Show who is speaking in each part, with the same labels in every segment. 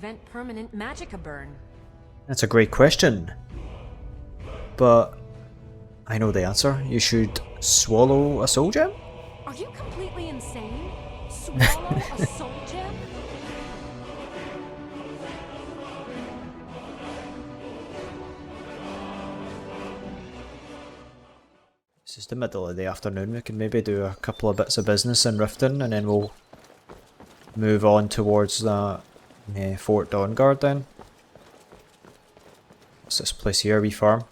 Speaker 1: prevent permanent magicka burn?
Speaker 2: That's a great question. But I know the answer. You should swallow a soul gem?
Speaker 1: Are you completely insane? Swallow a soul gem?
Speaker 2: It's just the middle of the afternoon. We can maybe do a couple of bits of business in Riften and then we'll move on towards that Fort Dawnguard then. What's this place here? We farm.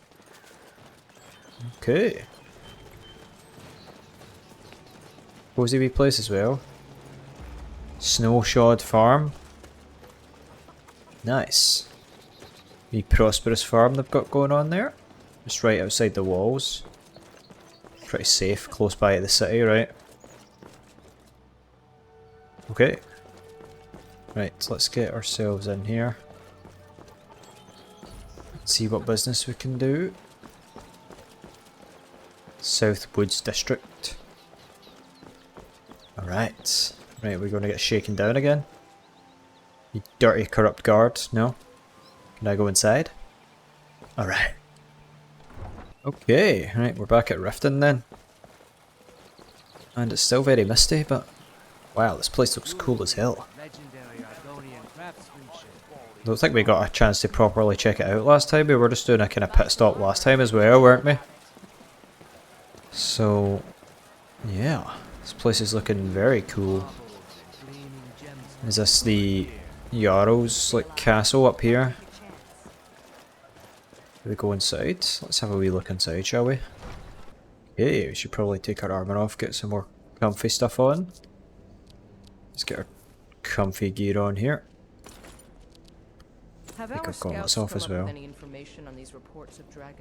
Speaker 2: Okay. Cozy wee place as well. Snowshod farm. Nice. Wee prosperous farm they've got going on there. Just right outside the walls. Pretty safe, close by to the city, right? Okay. Right, so let's get ourselves in here. See what business we can do. South Woods District. Alright. Right, we're going to get shaken down again. You dirty, corrupt guard. No? Can I go inside? Alright. Okay, right, we're back at Riften then. And it's still very misty, but wow, this place looks cool as hell. Don't think we got a chance to properly check it out last time. We were just doing a kind of pit stop last time as well, weren't we? So, yeah, this place is looking very cool. Is this the Jarl's like castle up here? Do we go inside? Let's have a wee look inside, shall we? Okay, we should probably take our armour off, get some more comfy stuff on. Let's get our comfy gear on here. I think I've got this off as well.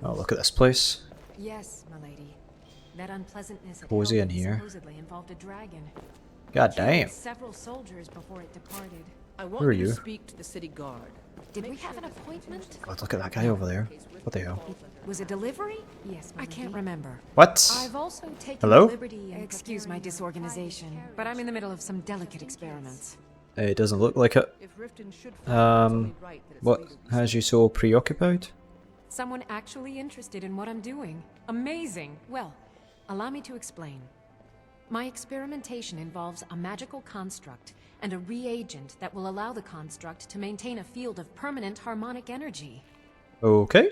Speaker 2: Oh, look at this place.
Speaker 1: Yes, my lady. That unpleasantness
Speaker 2: Cozy in here.
Speaker 1: supposedly involved a dragon.
Speaker 2: God damn.
Speaker 1: Several soldiers before it departed.
Speaker 2: Who are you?
Speaker 3: Speak to the city guard.
Speaker 1: Did we have an appointment?
Speaker 2: God, look at that guy over there. What the hell?
Speaker 1: Was it delivery? Yes, I can't remember.
Speaker 2: What?
Speaker 1: I've also taken
Speaker 2: Hello?
Speaker 1: the liberty. Excuse my disorganization, but I'm in the middle of some delicate experiments.
Speaker 2: It doesn't look like it. What has you so preoccupied?
Speaker 1: Someone actually interested in what I'm doing. Amazing. Well, allow me to explain. My experimentation involves a magical construct and a reagent that will allow the construct to maintain a field of permanent harmonic energy.
Speaker 2: Okay.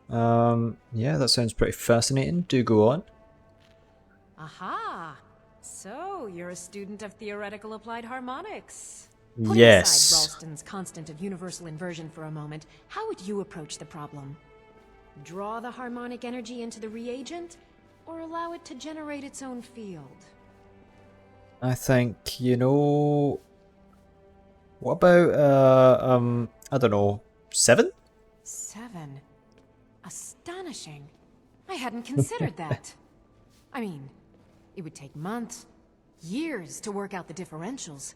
Speaker 2: Yeah, that sounds pretty fascinating. Do go on.
Speaker 1: Aha! So, you're a student of theoretical applied harmonics. Putting
Speaker 2: Yes.
Speaker 1: aside Ralston's constant of universal inversion for a moment, how would you approach the problem? Draw the harmonic energy into the reagent, or allow it to generate its own field?
Speaker 2: I think, you know... What about, I don't know, 7?
Speaker 1: 7? Astonishing. I hadn't considered that. I mean, it would take months, years to work out the differentials.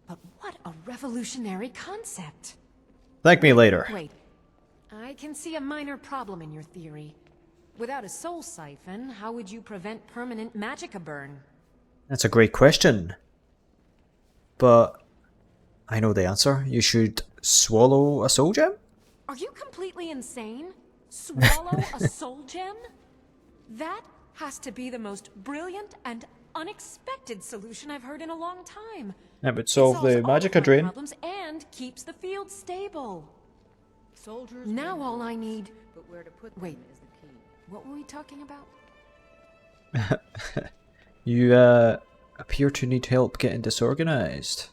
Speaker 1: But what a revolutionary concept.
Speaker 2: Thank me later.
Speaker 1: Wait, I can see a minor problem in your theory. Without a soul siphon, how would you prevent permanent magicka burn?
Speaker 2: That's a great question. But I know the answer. You should swallow a soul gem?
Speaker 1: Are you completely insane? Swallow a soul gem? That has to be the most brilliant and unexpected solution I've heard in a long time.
Speaker 2: That would
Speaker 1: It
Speaker 2: solve
Speaker 1: solves
Speaker 2: the
Speaker 1: all of
Speaker 2: magicka
Speaker 1: my
Speaker 2: drain.
Speaker 1: problems and keeps the field stable.
Speaker 3: Soldiers.
Speaker 1: Now all I need...
Speaker 3: But where to put
Speaker 1: Wait.
Speaker 3: them is the key.
Speaker 1: What were we talking about?
Speaker 2: You, appear to need help getting disorganized.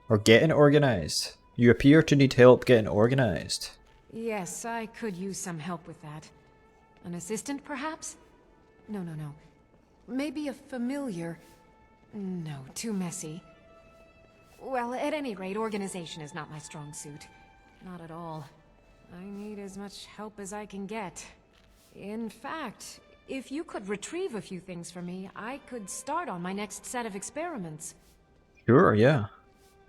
Speaker 2: Or getting organized. You appear to need help getting organized.
Speaker 1: Yes, I could use some help with that. An assistant, perhaps? No. Maybe a familiar. No, too messy. Well, at any rate, organization is not my strong suit. Not at all. I need as much help as I can get. In fact, if you could retrieve a few things for me, I could start on my next set of experiments.
Speaker 2: Sure, yeah.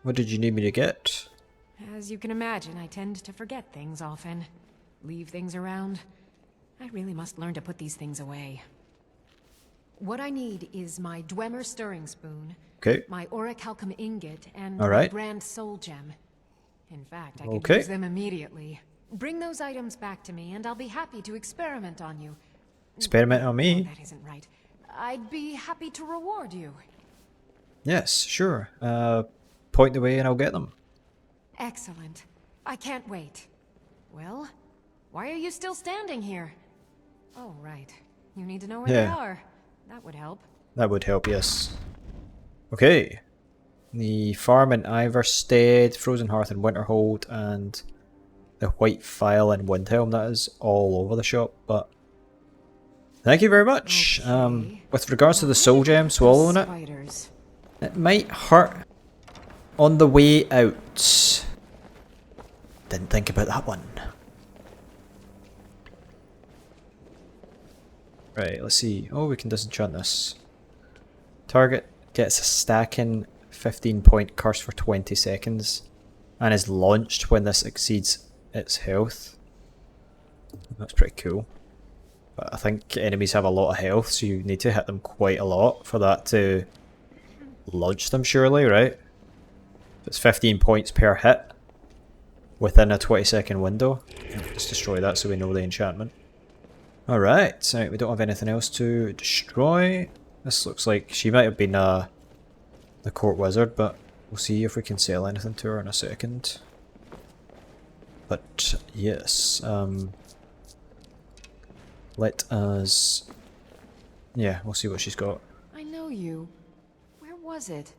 Speaker 2: What did you need me to get?
Speaker 1: As you can imagine, I tend to forget things often. Leave things around. I really must learn to put these things away. What I need is my Dwemer stirring spoon,
Speaker 2: Okay.
Speaker 1: my orichalcum ingot, and
Speaker 2: All
Speaker 1: my
Speaker 2: right.
Speaker 1: grand soul gem. In fact, I could
Speaker 2: Okay.
Speaker 1: use them immediately. Bring those items back to me, and I'll be happy to experiment on you.
Speaker 2: Experiment on
Speaker 1: No,
Speaker 2: me?
Speaker 1: that isn't right. I'd be happy to reward you.
Speaker 2: Yes, sure. Point the way and I'll get them.
Speaker 1: Excellent. I can't wait. Well, why are you still standing here? Oh, right. You need to know where they
Speaker 2: Yeah.
Speaker 1: are. That would help.
Speaker 2: That would help, yes. Okay. The farm in Iverstead, Frozen Hearth and Winterhold, and the White Phial and Windhelm. That is all over the shop, but thank you very much.
Speaker 1: Okay.
Speaker 2: With regards to the soul gem, swallowing it,
Speaker 1: Spiders.
Speaker 2: it might hurt on the way out. Didn't think about that one. Right, let's see. Oh, we can disenchant this. Target gets a stacking 15-point curse for 20 seconds and is launched when this exceeds its health. That's pretty cool. But I think enemies have a lot of health, so you need to hit them quite a lot for that to launch them, surely, right? It's 15 points per hit within a 20-second window. Let's destroy that so we know the enchantment. Alright, so we don't have anything else to destroy. This looks like she might have been the court wizard, but we'll see if we can sell anything to her in a second. But yes, let us... Yeah, we'll see what she's got.
Speaker 1: I know you. Where was it?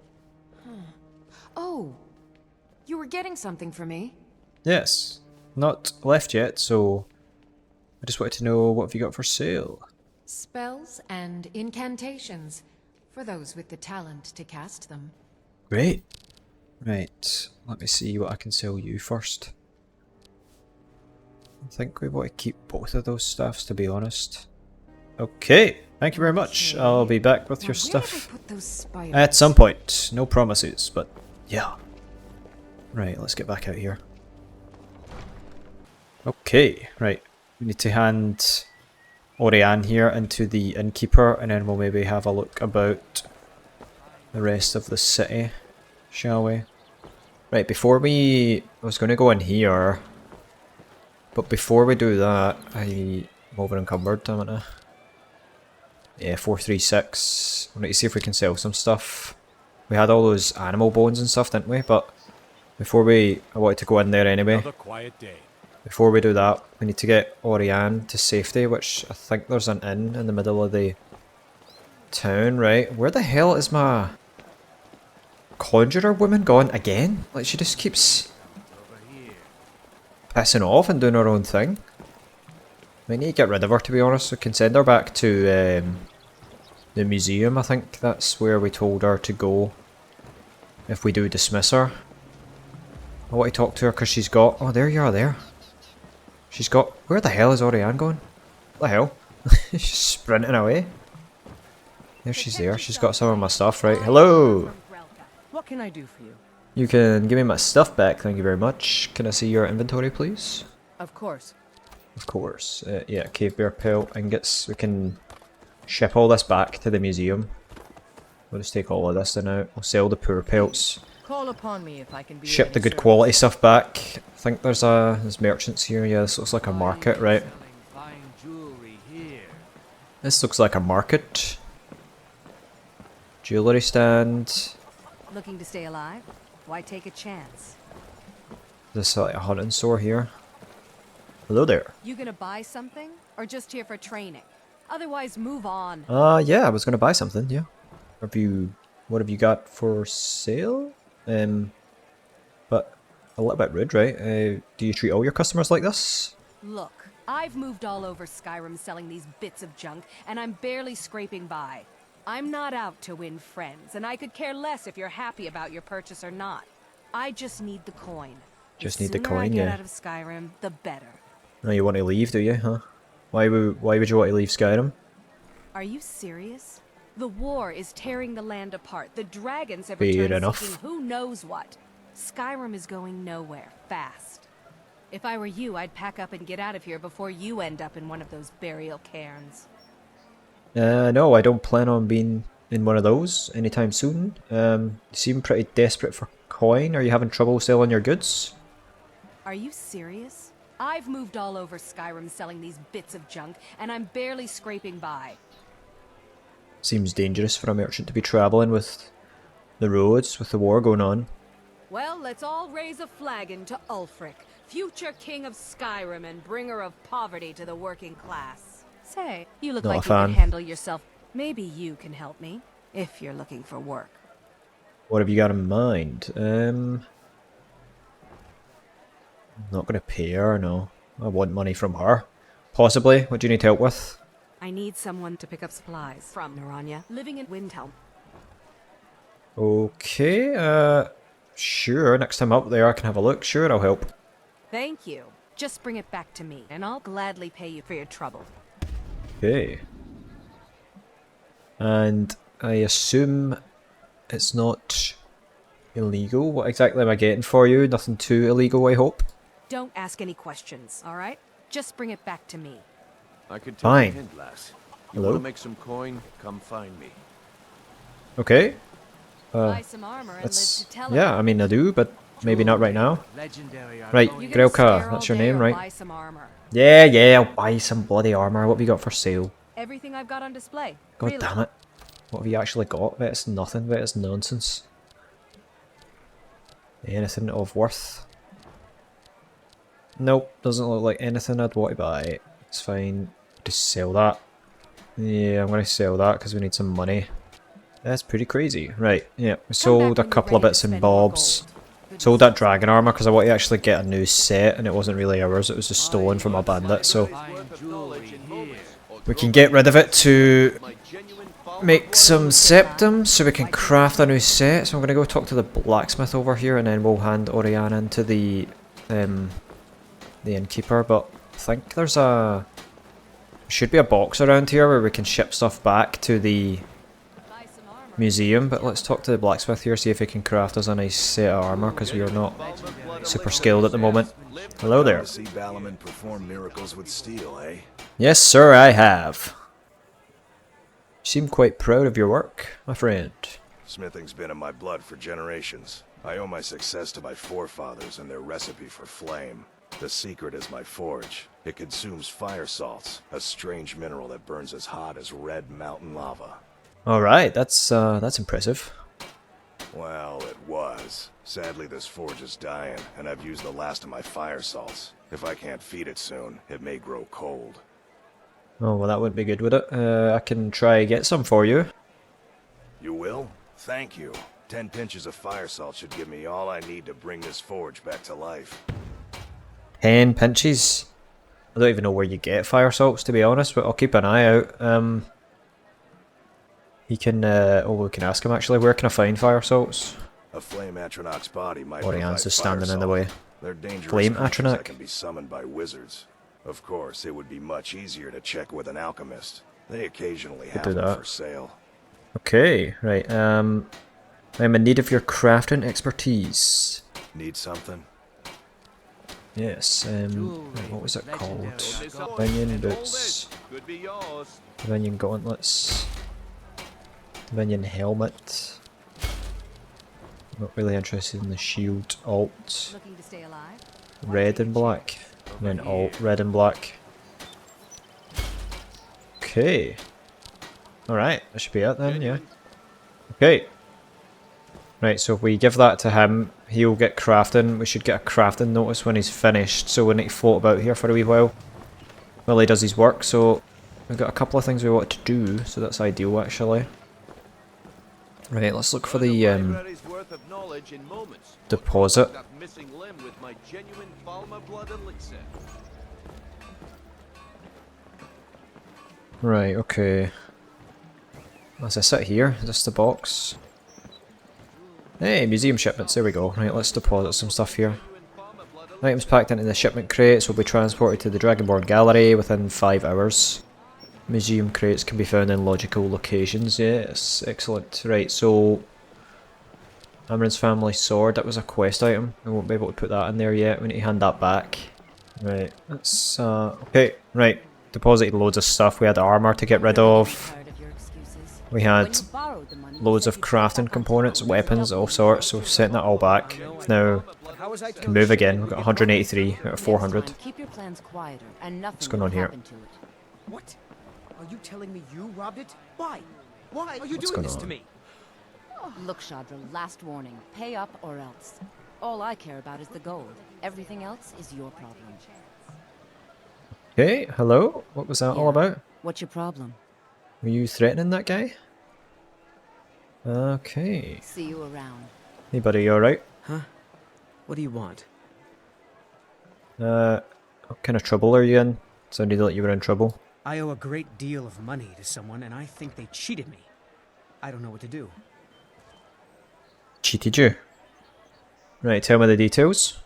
Speaker 1: Huh. Oh! You were getting something for me?
Speaker 2: Yes, not left yet, so I just wanted to know what have you got for sale.
Speaker 1: Spells and incantations. For those with the talent to cast them.
Speaker 2: Great. Right, let me see what I can sell you first. I think we want to keep both of those stuffs, to be honest. Okay, thank you very much.
Speaker 1: Okay.
Speaker 2: I'll be back with
Speaker 1: Now,
Speaker 2: your
Speaker 1: where
Speaker 2: stuff
Speaker 1: did I put those spiders?
Speaker 2: at some point. No promises, but yeah. Right, let's get back out here. Okay, right. We need to hand Orianne here into the innkeeper, and then we'll maybe have a look about the rest of the city, shall we? Right, before we... I was going to go in here, but before we do that, I'm over encumbered, damn it. Yeah, 436. We need to see if we can sell some stuff. We had all those animal bones and stuff, didn't we? But before we... I wanted to go in there anyway.
Speaker 4: Another quiet day.
Speaker 2: Before we do that, we need to get Orianne to safety, which I think there's an inn in the middle of the town, right? Where the hell is my conjurer woman gone again? Like, she just keeps pissing off and doing her own thing. We need to get rid of her, to be honest. We can send her back to the museum. I think that's where we told her to go if we do dismiss her. I want to talk to her because she's got... Oh, there you are there. She's got... Where the hell is Orianne going? What the hell? She's sprinting away. There she's there. She's got some of my stuff, right? Hello!
Speaker 3: What can I do for you?
Speaker 2: You can give me my stuff back, thank you very much. Can I see your inventory, please?
Speaker 3: Of course.
Speaker 2: Of course. Yeah, cave bear pelt ingots. We can ship all this back to the museum. We'll just take all of this then out. We'll sell the poor pelts.
Speaker 3: Call upon me if I can be of
Speaker 2: Ship
Speaker 3: any
Speaker 2: the good
Speaker 3: service.
Speaker 2: quality stuff back. I think there's merchants here. Yeah, this looks like a market, right?
Speaker 4: Fine jewelry here.
Speaker 2: This looks like a market. Jewellery stand.
Speaker 5: Looking to stay alive? Why take a chance?
Speaker 2: There's like a hunting store here. Hello there.
Speaker 5: You gonna buy something? Or just here for training? Otherwise, move on.
Speaker 2: Yeah, I was gonna buy something, yeah. What have you got for sale? But a little bit rude, right? Do you treat all your customers like this?
Speaker 5: Look, I've moved all over Skyrim selling these bits of junk, and I'm barely scraping by. I'm not out to win friends, and I could care less if you're happy about your purchase or not. I just need the coin.
Speaker 2: Just need the
Speaker 5: sooner I
Speaker 2: coin,
Speaker 5: get
Speaker 2: yeah.
Speaker 5: out of Skyrim, the better.
Speaker 2: No, you want to leave, do you, huh? Why would you want to leave Skyrim?
Speaker 5: Are you serious? The war is tearing the land apart. The dragons have
Speaker 2: Fair
Speaker 5: returned
Speaker 2: enough.
Speaker 5: seeking who knows what. Skyrim is going nowhere, fast. If I were you, I'd pack up and get out of here before you end up in one of those burial cairns.
Speaker 2: No, I don't plan on being in one of those anytime soon. You seem pretty desperate for coin. Are you having trouble selling your goods?
Speaker 5: Are you serious? I've moved all over Skyrim selling these bits of junk, and I'm barely scraping by.
Speaker 2: Seems dangerous for a merchant to be travelling with the roads, with the war going on.
Speaker 5: Well, let's all raise a flagon to Ulfric, future king of Skyrim and bringer of poverty to the working class. Say, you look
Speaker 2: Not a
Speaker 5: like you
Speaker 2: fan.
Speaker 5: can handle yourself. Maybe you can help me, if you're looking for work.
Speaker 2: What have you got in mind? Not gonna pay her, no. I want money from her. Possibly. What do you need help with?
Speaker 5: I need someone to pick up supplies from Naranya, living in Windhelm.
Speaker 2: Okay, sure. Next time up there I can have a look. Sure, I'll help.
Speaker 5: Thank you. Just bring it back to me, and I'll gladly pay you for your trouble.
Speaker 2: Okay. And I assume it's not illegal. What exactly am I getting for you? Nothing too illegal, I hope.
Speaker 5: Don't ask any questions, all right? Just bring it back to me.
Speaker 4: I could take
Speaker 2: Fine.
Speaker 4: a hint, lass. You
Speaker 2: Hello?
Speaker 4: want to make some coin? Come find me.
Speaker 2: Okay.
Speaker 5: Buy some armor and live
Speaker 2: That's...
Speaker 5: to tell
Speaker 2: Yeah,
Speaker 5: it.
Speaker 2: I mean I do, but maybe not right now.
Speaker 4: Legendary.
Speaker 2: Right,
Speaker 5: You gonna
Speaker 2: Grelka,
Speaker 5: stare
Speaker 2: that's
Speaker 5: all
Speaker 2: your
Speaker 5: day
Speaker 2: name,
Speaker 5: or
Speaker 2: right?
Speaker 5: Buy some armor.
Speaker 2: Yeah, I'll buy some bloody armour. What have you got for sale?
Speaker 5: Everything I've got on display.
Speaker 2: God
Speaker 5: really.
Speaker 2: damn it. What have you actually got? Bet it's nothing, bet it's nonsense. Anything of worth? Nope, doesn't look like anything I'd want to buy. It's fine. Just sell that. Yeah, I'm gonna sell that because we need some money. That's pretty crazy. Right, yeah, we sold a couple of bits and bobs. Sold that dragon armour because I want to actually get a new set and it wasn't really ours, it was just stolen from a bandit, so
Speaker 4: Fine jewelry here.
Speaker 2: we can get rid of it to make some septum so we can craft a new set. So I'm gonna go talk to the blacksmith over here and then we'll hand Oriana into the innkeeper, but I think there's a... should be a box around here where we can ship stuff back to the
Speaker 5: Buy some armor.
Speaker 2: museum, but let's talk to the blacksmith here, see if he can craft us a nice set of armour, because we are not super skilled at the moment. Hello there.
Speaker 6: See Balaman perform miracles with steel, eh?
Speaker 2: Yes sir, I have. You seem quite proud of your work, my friend.
Speaker 6: Smithing's been in my blood for generations. I owe my success to my forefathers and their recipe for flame. The secret is my forge. It consumes fire salts, a strange mineral that burns as hot as red mountain lava.
Speaker 2: Alright, that's impressive.
Speaker 6: Well, it was. Sadly, this forge is dying, and I've used the last of my fire salts. If I can't feed it soon, it may grow cold.
Speaker 2: Oh, well that wouldn't be good, would it? I can try get some for you.
Speaker 6: You will? Thank you. 10 pinches of fire salt should give me all I need to bring this forge back to life.
Speaker 2: 10 pinches? I don't even know where you get fire salts, to be honest, but I'll keep an eye out. He can, oh, we can ask him actually, where can I find fire salts?
Speaker 6: A flame atronach's body might
Speaker 2: Oriana's
Speaker 6: provide
Speaker 2: just
Speaker 6: fire
Speaker 2: standing in the
Speaker 6: salt.
Speaker 2: way.
Speaker 6: They're dangerous
Speaker 2: Flame
Speaker 6: creatures
Speaker 2: atronach?
Speaker 6: that can be summoned by wizards. Of course, it would be much easier to check with an alchemist. They occasionally have
Speaker 2: do
Speaker 6: them
Speaker 2: that.
Speaker 6: for sale.
Speaker 2: Okay, right, I'm in need of your crafting expertise.
Speaker 6: Need something?
Speaker 2: Yes, right, what was it called? Divinian boots,
Speaker 4: Could be yours.
Speaker 2: Divinian gauntlets, Divinian helmet. Not really interested in the shield. Alt,
Speaker 5: Looking to stay alive?
Speaker 2: red and black. And then alt, red and black. Okay. Alright, that should be it then, yeah. Okay. Right, so if we give that to him, he'll get crafting. We should get a crafting notice when he's finished, so we need to float about here for a wee while he does his work. So we've got a couple of things we want to do, so that's ideal actually. Right, let's look for the
Speaker 4: Library's worth of knowledge in moments.
Speaker 2: deposit.
Speaker 4: That missing limb with my genuine Falmer blood elixir.
Speaker 2: Right, okay. As I sit here, is this the box? Hey, museum shipments, there we go. Right, let's deposit some stuff here. Items packed into the shipment crates will be transported to the Dragonborn Gallery within 5 hours. Museum crates can be found in logical locations, yes, excellent. Right, so... Amron's family sword, that was a quest item. We won't be able to put that in there yet, we need to hand that back. Right, that's okay, right. Deposited loads of stuff, we had armour to get rid of. We had loads of crafting components, weapons, all sorts, so we've sent that all back. Now,
Speaker 7: How was I
Speaker 2: Can move again. We've got 183 out of
Speaker 8: Next
Speaker 2: 400.
Speaker 8: time, keep your plans quieter, and nothing
Speaker 2: What's going
Speaker 8: will
Speaker 2: on here?
Speaker 8: happen to it.
Speaker 7: What? Are you telling me you robbed it? Why? Why are you
Speaker 2: What's
Speaker 7: doing
Speaker 2: going
Speaker 7: this
Speaker 2: on?
Speaker 7: to me?
Speaker 8: Look, Shadra, last warning. Pay up or else. All I care about is the gold. Everything else is your problem.
Speaker 2: Okay, hello? What was that all
Speaker 8: Yeah.
Speaker 2: about?
Speaker 8: What's your problem?
Speaker 2: Were you threatening that guy? Okay.
Speaker 8: See you around.
Speaker 2: Hey buddy, you alright?
Speaker 7: Huh? What do you want?
Speaker 2: What kind of trouble are you in? Sounded like you were in trouble.
Speaker 7: I owe a great deal of money to someone, and I think they cheated me. I don't know what to do.
Speaker 2: Cheated you? Right, tell me the details.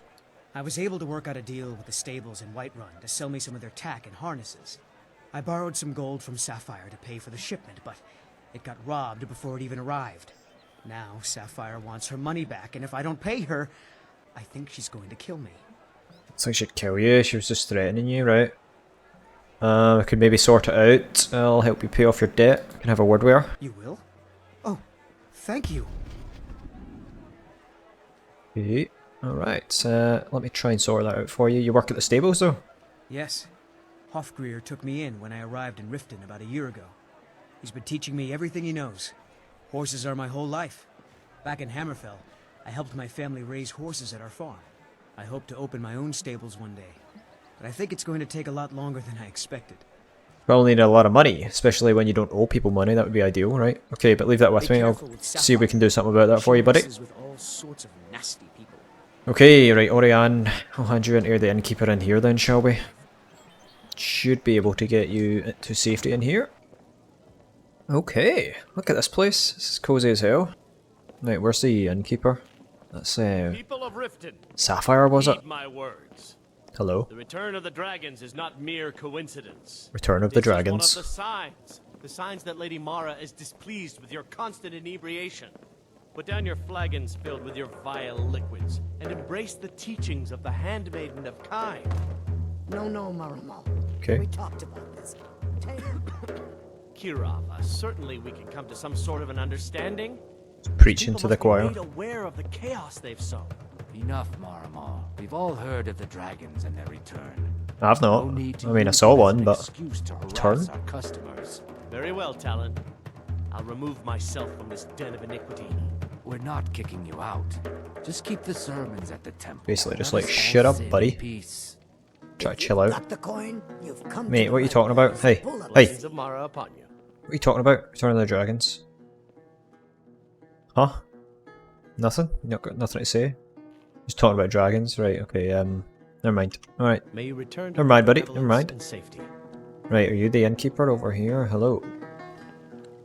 Speaker 7: I was able to work out a deal with the stables in Whiterun to sell me some of their tack and harnesses. I borrowed some gold from Sapphire to pay for the shipment, but it got robbed before it even arrived. Now Sapphire wants her money back, and if I don't pay her, I think she's going to kill me.
Speaker 2: Looks like she'd kill you. She was just threatening you, right? I could maybe sort it out. I'll help you pay off your debt. I can have a word with her.
Speaker 7: You will? Oh, thank you.
Speaker 2: Okay. Alright, let me try and sort that out for you. You work at the stables though?
Speaker 7: Yes. Hofgreer took me in when I arrived in Riften about a year ago. He's been teaching me everything he knows. Horses are my whole life. Back in Hammerfell, I helped my family raise horses at our farm. I hope to open my own stables one day, but I think it's going to take a lot longer than I expected.
Speaker 2: Probably need a lot of money, especially when you don't owe people money. That would be ideal, right? Okay, but leave that with
Speaker 7: Be
Speaker 2: me. I'll
Speaker 7: careful with
Speaker 2: see if we can do something about that for you, buddy.
Speaker 7: She messes with all sorts of nasty people.
Speaker 2: Okay, right, Orianne. I'll hand you into the innkeeper in here then, shall we? Should be able to get you to safety in here. Okay, look at this place. This is cozy as hell. Right, where's the innkeeper? That's
Speaker 4: People of Riften,
Speaker 2: Sapphire, was it?
Speaker 4: heed my words.
Speaker 2: Hello.
Speaker 4: The return of the dragons is not mere coincidence.
Speaker 2: Return of the
Speaker 4: This is one
Speaker 2: dragons.
Speaker 4: of the signs that Lady Mara is displeased with your constant inebriation. Put down your flagons filled with your vile liquids and embrace the teachings of the handmaiden of Kyne.
Speaker 9: No, Maramo.
Speaker 2: Okay.
Speaker 9: We talked about this.
Speaker 4: Kirava, certainly we can come to some sort of an understanding.
Speaker 2: Preaching
Speaker 4: People
Speaker 2: to the
Speaker 4: must be
Speaker 2: choir.
Speaker 4: made aware of the chaos they've sown.
Speaker 10: Enough, Marama. We've all heard of the dragons and their return.
Speaker 2: I've not.
Speaker 10: No need to
Speaker 2: I mean, I
Speaker 10: use
Speaker 2: saw
Speaker 10: them as
Speaker 2: one,
Speaker 10: an
Speaker 2: but
Speaker 10: excuse to harass
Speaker 2: turn?
Speaker 10: our customers.
Speaker 4: Very well, Talon. I'll remove myself from this den of iniquity.
Speaker 10: We're not kicking you out. Just keep the sermons at the temple.
Speaker 2: Basically just
Speaker 10: Let
Speaker 2: like,
Speaker 10: us all
Speaker 2: shut up,
Speaker 10: sit in
Speaker 2: buddy.
Speaker 10: Peace.
Speaker 2: try to chill out.
Speaker 9: Got the coin? You've come
Speaker 2: Mate,
Speaker 9: to
Speaker 2: what are
Speaker 9: the
Speaker 2: you
Speaker 9: right
Speaker 2: talking about?
Speaker 9: place.
Speaker 2: Hey,
Speaker 9: Pull it.
Speaker 2: hey,
Speaker 4: Blessings of Mara upon you.
Speaker 2: what are you talking about? Return of the Dragons? Huh? Nothing? You not got nothing to say? Just talking about dragons, right? Okay, never mind. Alright,
Speaker 4: May you return to
Speaker 2: never mind, buddy.
Speaker 4: benevolence
Speaker 2: Never mind.
Speaker 4: and safety.
Speaker 2: Right, are you the innkeeper over here? Hello.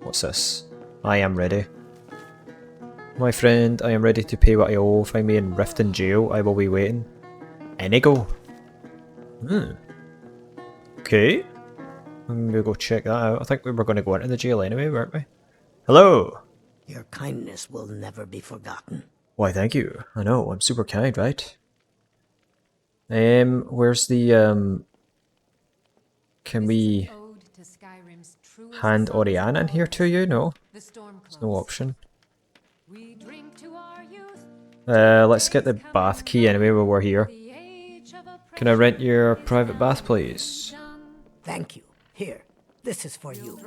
Speaker 2: What's this? I am ready. My friend, I am ready to pay what I owe. Find me in Riften jail. I will be waiting. Inigo. Okay. I'm gonna go check that out. I think we were going to go into the jail anyway, weren't we? Hello.
Speaker 9: Your kindness will never be forgotten.
Speaker 2: Why, thank you. I know, I'm super kind, right? Where's the, Can we hand Oriana in here to you? No. There's no option. Let's get the bath key anyway while we're here. Can I rent your private bath, please?
Speaker 9: Thank you. Here, this is for you.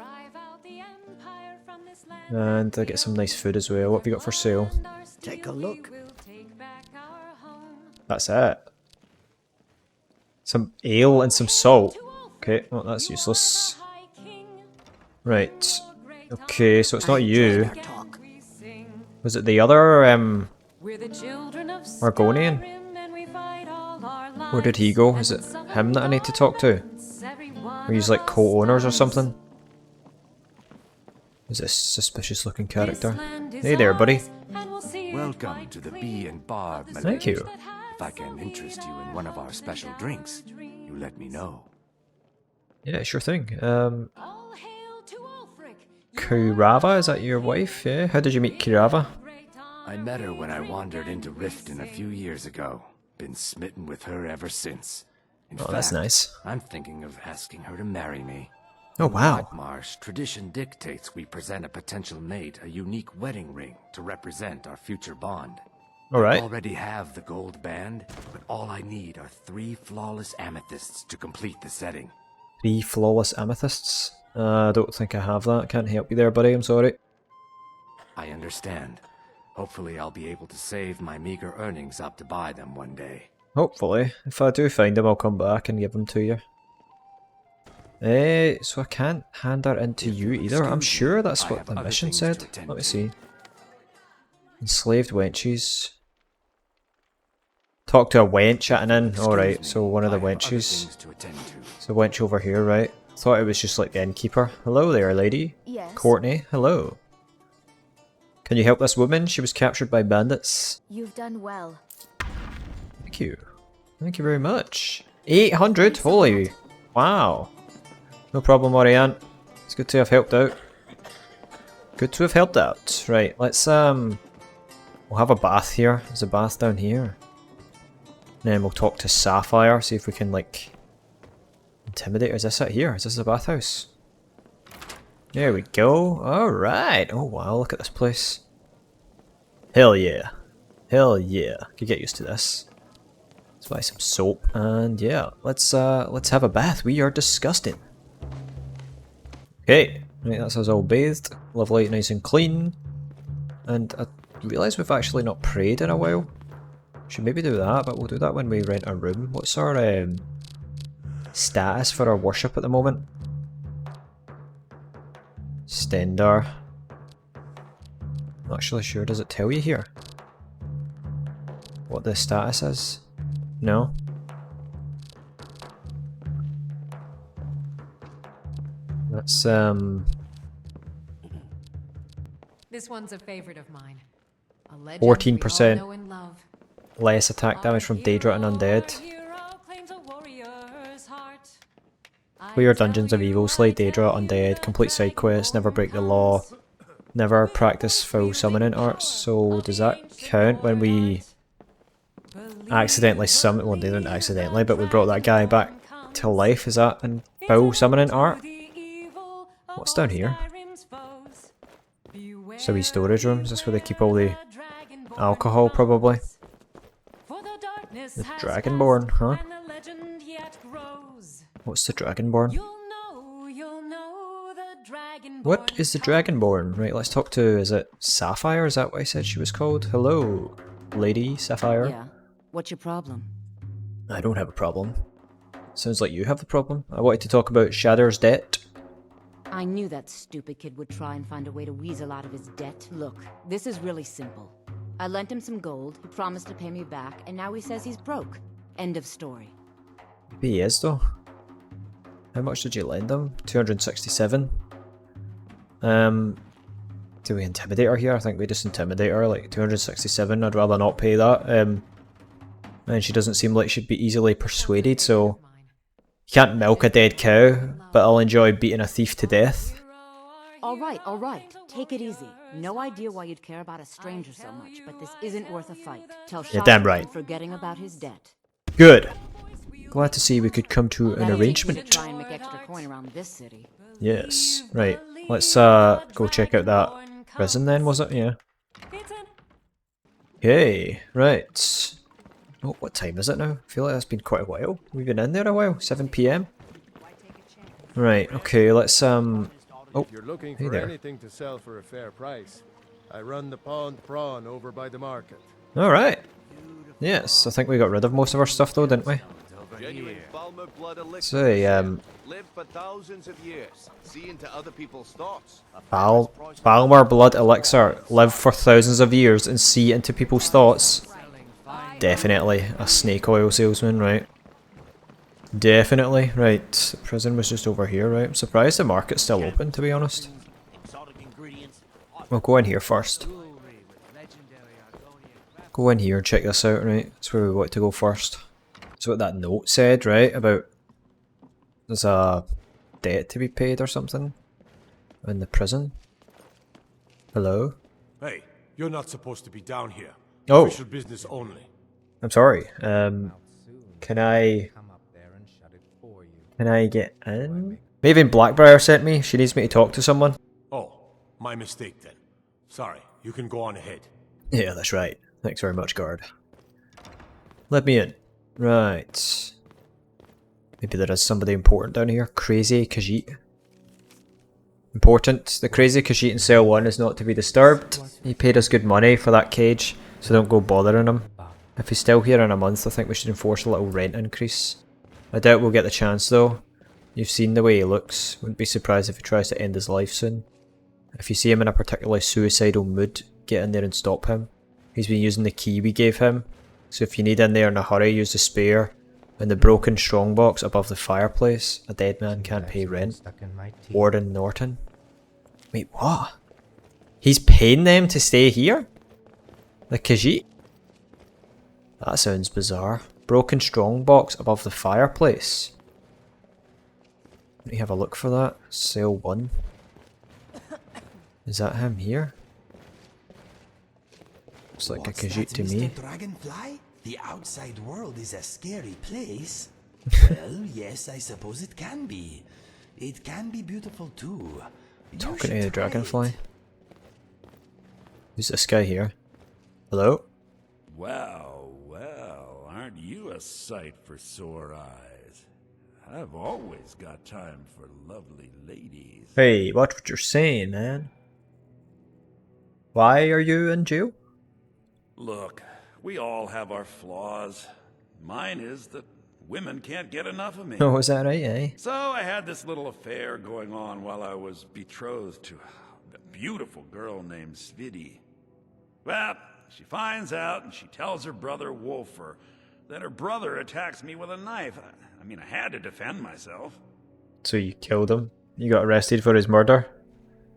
Speaker 2: And I get some nice food as well. What have you got for sale?
Speaker 9: Take a look.
Speaker 2: That's it. Some ale and some salt. Okay, well that's useless. Right. Okay, so it's not you.
Speaker 9: Talk.
Speaker 2: Was it the other, Argonian? Where did he go? Is it him that I need to talk to? Or he's like co-owners or something? Is this suspicious looking character? Hey there, buddy.
Speaker 10: Welcome to the Bee and Barb.
Speaker 2: Thank you.
Speaker 10: If I can interest you in one of our special drinks, you let me know.
Speaker 2: Yeah, sure thing. Kirava, is that your wife? Yeah. How did you meet Kirava?
Speaker 10: I met her when I wandered into Riften a few years ago. Been smitten with her ever since. In
Speaker 2: Oh,
Speaker 10: fact,
Speaker 2: that's nice.
Speaker 10: I'm thinking of asking her to marry me.
Speaker 2: Oh,
Speaker 10: In
Speaker 2: wow.
Speaker 10: Whitemarsh, tradition dictates we present a potential mate a unique wedding ring to represent our future bond.
Speaker 2: Alright.
Speaker 10: I already have the gold band, but all I need are 3 flawless amethysts to complete the setting.
Speaker 2: 3 flawless amethysts? I don't think I have that. Can't help you there, buddy. I'm sorry.
Speaker 10: I understand. Hopefully I'll be able to save my meager earnings up to buy them one day.
Speaker 2: Hopefully. If I do find them, I'll come back and give them to you. So I can't hand her in to you either. I'm sure that's what the mission said. Let me see. Enslaved wenches. Talk to a wench at an inn. Alright, so one of the wenches. It's a wench over here, right? Thought it was just like the innkeeper. Hello there, lady.
Speaker 8: Yes.
Speaker 2: Courtney, hello. Can you help this woman? She was captured by bandits.
Speaker 8: You've done well.
Speaker 2: Thank you. Thank you very much. 800? Holy. Wow. No problem, Oriane. It's good to have helped out. Good to have helped out. Right, let's we'll have a bath here. There's a bath down here. And then we'll talk to Sapphire, see if we can like intimidate. Is this it here? Is this the bathhouse? There we go. Alright. Oh wow, look at this place. Hell yeah. Hell yeah. Could get used to this. Let's buy some soap and yeah, let's have a bath. We are disgusting. Okay, right, that's us all bathed. Lovely, nice and clean. And I realise we've actually not prayed in a while. Should maybe do that, but we'll do that when we rent a room. What's our status for our worship at the moment? Stendar. Not actually sure, does it tell you here? What the status is? No? That's
Speaker 1: This one's a favorite of mine. A legend
Speaker 2: 14%
Speaker 1: we all know and love.
Speaker 2: less attack damage from Daedra and Undead. Clear Dungeons of Evil, slay Daedra, Undead, complete side quests, never break the law, never practice full summoning arts. So does that count when we accidentally summon? Well, they didn't accidentally, but we brought that guy back to life. Is that in full summoning art? What's down here? So we storage rooms. That's where they keep all the alcohol, probably. The Dragonborn, huh? What's the Dragonborn? What is the Dragonborn? Right, let's talk to, is it Sapphire? Is that what I said she was called? Hello, Lady Sapphire.
Speaker 8: Yeah. What's your problem?
Speaker 2: I don't have a problem. Sounds like you have the problem. I wanted to talk about Shadow's debt.
Speaker 8: I knew that stupid kid would try and find a way to weasel out of his debt. Look, this is really simple. I lent him some gold, he promised to pay me back, and now he says he's broke. End of story.
Speaker 2: Maybe he is though. How much did you lend him? 267. Do we intimidate her here? I think we just intimidate her, like 267. I'd rather not pay that. And she doesn't seem like she'd be easily persuaded, so you can't milk a dead cow, but I'll enjoy beating a thief to death.
Speaker 8: Alright. Take it easy. No idea why you'd care about a stranger so much, but this isn't worth a fight. Tell
Speaker 2: You're damn right.
Speaker 8: I'm forgetting about his debt.
Speaker 2: Good. Glad to see we could come to an arrangement.
Speaker 8: Try and make extra coin around this city.
Speaker 2: Yes. Right. Let's go check out that prison then, was it? Yeah. Okay. Right. Oh, what time is it now? I feel like that's been quite a while. We've been in there a while. 7 PM. Right. Okay. Let's Oh,
Speaker 11: You're looking
Speaker 2: hey
Speaker 11: for
Speaker 2: there.
Speaker 11: anything to sell for a fair price. I run the Pond Prawn over by the market.
Speaker 2: All right. Yes, I think we got rid of most of our stuff though, didn't we? So,
Speaker 12: Live for thousands of years, see into other people's thoughts.
Speaker 2: Balmer Blood Elixir. Live for thousands of years and see into people's thoughts. Definitely a snake oil salesman, right? Definitely, right. The prison was just over here, right? I'm surprised the market's still open, to be honest. We'll go in here first. Go in here and check this out, right? That's where we want to go first. That's what that note said, right? About there's a debt to be paid or something in the prison. Hello?
Speaker 13: Hey, you're not supposed to be down here.
Speaker 2: Oh.
Speaker 13: Official business only.
Speaker 2: I'm sorry. Can I get in? Maven Blackbriar sent me. She needs me to talk to someone.
Speaker 13: Oh, my mistake then. Sorry, you can go on ahead.
Speaker 2: Yeah, that's right. Thanks very much, guard. Let me in. Right. Maybe there is somebody important down here. Crazy Khajiit. Important. The crazy Khajiit in cell 1 is not to be disturbed. He paid us good money for that cage, so don't go bothering him. If he's still here in a month, I think we should enforce a little rent increase. I doubt we'll get the chance though. You've seen the way he looks. Wouldn't be surprised if he tries to end his life soon. If you see him in a particularly suicidal mood, get in there and stop him. He's been using the key we gave him, so if you need in there in a hurry, use the spare. In the broken strongbox above the fireplace, a dead man can't pay rent. Warden Norton. Wait, what? He's paying them to stay here? The Khajiit? That sounds bizarre. Broken strongbox above the fireplace. Let me have a look for that. Cell 1. Is that him here? Looks like a Khajiit to me.
Speaker 14: Mr. Dragonfly? The outside world is a scary place. Well, yes, I suppose it can be. It can be beautiful too.
Speaker 2: Talking to the dragonfly. Who's this guy here? Hello?
Speaker 15: Well, well, aren't you a sight for sore eyes? I've always got time for lovely ladies.
Speaker 2: Hey, watch what you're saying, man. Why are you in jail?
Speaker 15: Look, we all have our flaws. Mine is that women can't get enough of me.
Speaker 2: Oh, is that right, eh?
Speaker 15: So I had this little affair going on while I was betrothed to a beautiful girl named Svidi. Well, she finds out and she tells her brother Wolfer that her brother attacks me with a knife. I mean, I had to defend myself.
Speaker 2: So you killed him? You got arrested for his murder?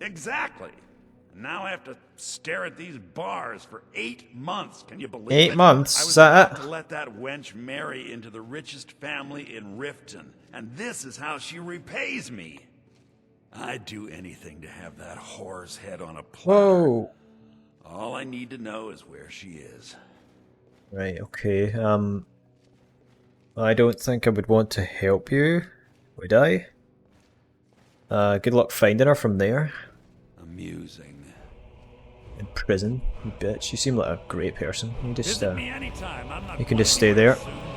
Speaker 15: Exactly. And now I have to stare at these bars for 8 months. Can you believe it?
Speaker 2: 8 months?
Speaker 15: I was
Speaker 2: Is that
Speaker 15: about to let that wench marry into the richest family in Riften, and this is how she repays me. I'd do anything to have that whore's head on a platter.
Speaker 2: Whoa!
Speaker 15: All I need to know is where she is.
Speaker 2: Right, okay, I don't think I would want to help you, would I? Good luck finding her from there.
Speaker 15: Amusing.
Speaker 2: In prison, you bitch. You seem like a great person. You just,
Speaker 15: Visit me anytime. I'm not
Speaker 2: you can just
Speaker 15: going
Speaker 2: stay there.
Speaker 15: anywhere soon.